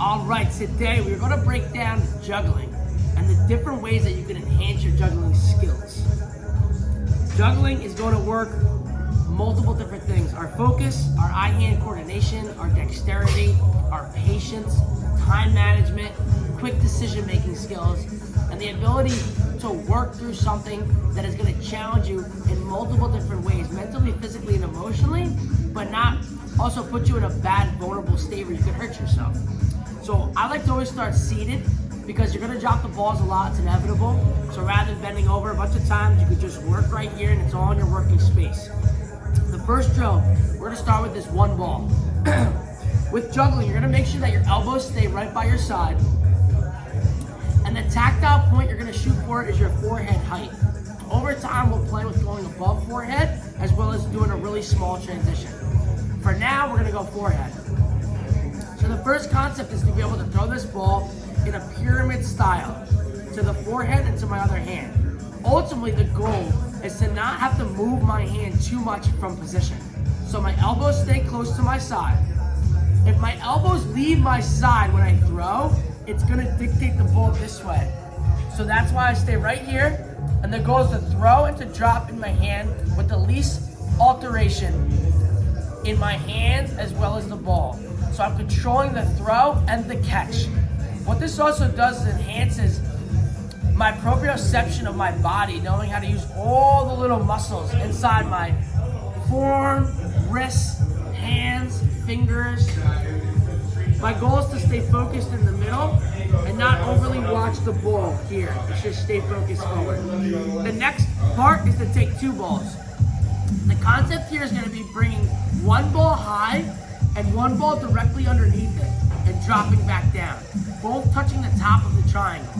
All right, today we're going to break down juggling and the different ways that you can enhance your juggling skills. Juggling is going to work multiple different things. Our focus, our eye-hand coordination, our dexterity, our patience, time management, quick decision-making skills, and the ability to work through something that is going to challenge you in multiple different ways, mentally, physically, and emotionally, but not also put you in a bad, vulnerable state where you could hurt yourself. So I like to always start seated because you're going to drop the balls a lot, it's inevitable. So rather than bending over a bunch of times, you could just work right here and it's all in your working space. The first drill, we're going to start with this one ball. With juggling, you're going to make sure that your elbows stay right by your side. And the tactile point you're going to shoot for is your forehead height. Over time, we'll play with going above forehead as well as doing a really small transition. For now, we're going to go forehead. So the first concept is to be able to throw this ball in a pyramid style to the forehead and to my other hand. Ultimately, the goal is to not have to move my hand too much from position. So my elbows stay close to my side. If my elbows leave my side when I throw, it's gonna dictate the ball this way. So that's why I stay right here, and the goal is to throw and to drop in my hand with the least alteration in my hand as well as the ball. So I'm controlling the throw and the catch. What this also does is enhances my proprioception of my body, knowing how to use all the little muscles inside my forearm, wrists, hands, fingers. My goal is to stay focused in the middle and not overly watch the ball here. It's just stay focused forward. The next part is to take two balls. The concept here is going to be bringing one ball high and one ball directly underneath it and dropping back down, both touching the top of the triangle.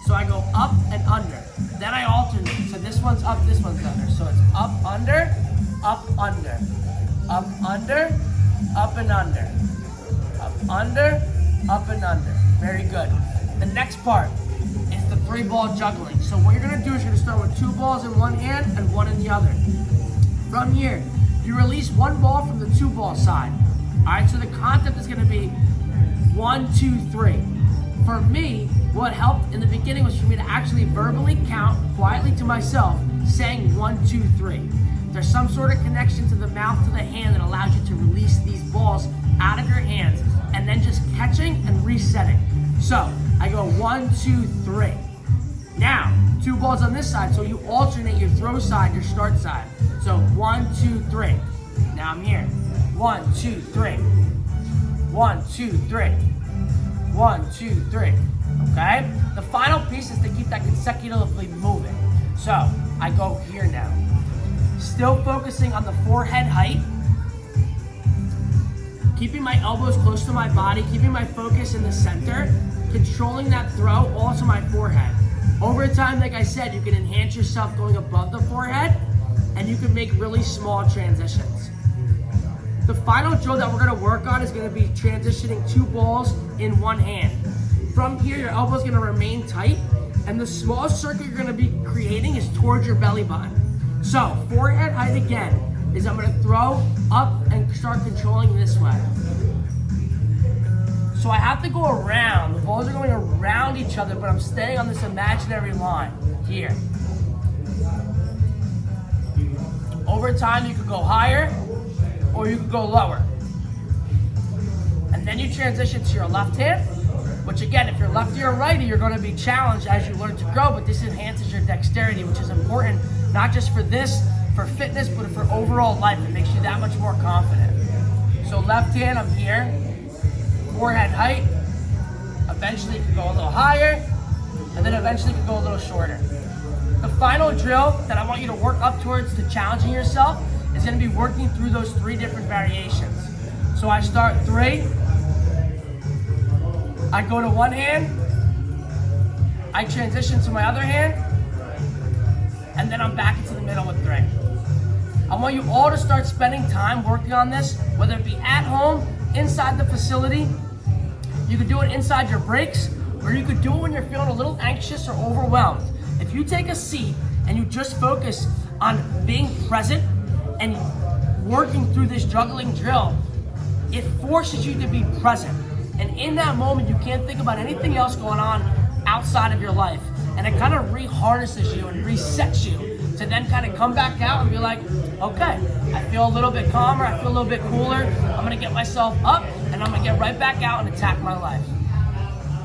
So I go up and under. Then I alternate. So this one's up, this one's under. So it's up, under, up, under, up, under, up and under, up, under, up and under. Very good. The next part is the 3-ball juggling. So what you're gonna do is you're gonna start with 2 balls in one hand and 1 in the other. From here, you release 1 ball from the 2-ball side. All right, so the concept is gonna be 1, 2, 3. For me, what helped in the beginning was for me to actually verbally count quietly to myself, saying 1, 2, 3. There's some sort of connection to the mouth to the hand that allows you to release these balls out of your hands and then just catching and resetting. So I go 1, 2, 3. Now, 2 balls on this side, so you alternate your throw side, your start side. So 1, 2, 3. Now I'm here. 1, 2, 3. 1, 2, 3. 1, 2, 3. Okay? The final piece is to keep that consecutively moving. So I go here now. Still focusing on the forehead height. Keeping my elbows close to my body, keeping my focus in the center, controlling that throw also my forehead. Over time, like I said, you can enhance yourself going above the forehead and you can make really small transitions. The final drill that we're gonna work on is gonna be transitioning 2 balls in 1 hand. From here, your elbow's gonna remain tight, and the small circle you're gonna be creating is towards your belly button. So, forehead height again, is I'm gonna throw up and start controlling this way. So I have to go around, the balls are going around each other, but I'm staying on this imaginary line here. Over time, you could go higher, or you could go lower. And then you transition to your left hand, which again, if you're lefty or righty, you're gonna be challenged as you learn to grow, but this enhances your dexterity, which is important, not just for this, for fitness, but for overall life. It makes you that much more confident. So left hand, I'm here, forehead height, eventually you can go a little higher, and then eventually you can go a little shorter. The final drill that I want you to work up towards to challenging yourself is gonna be working through those 3 different variations. So I start 3, I go to 1 hand, I transition to my other hand, and then I'm back into the middle with 3. I want you all to start spending time working on this, whether it be at home, inside the facility. You could do it inside your breaks, or you could do it when you're feeling a little anxious or overwhelmed. If you take a seat and you just focus on being present and working through this juggling drill, it forces you to be present. And in that moment, you can't think about anything else going on outside of your life. And it kind of re-harnesses you and resets you to then kind of come back out and be like, okay, I feel a little bit calmer, I feel a little bit cooler, I'm gonna get myself up and I'm gonna get right back out and attack my life.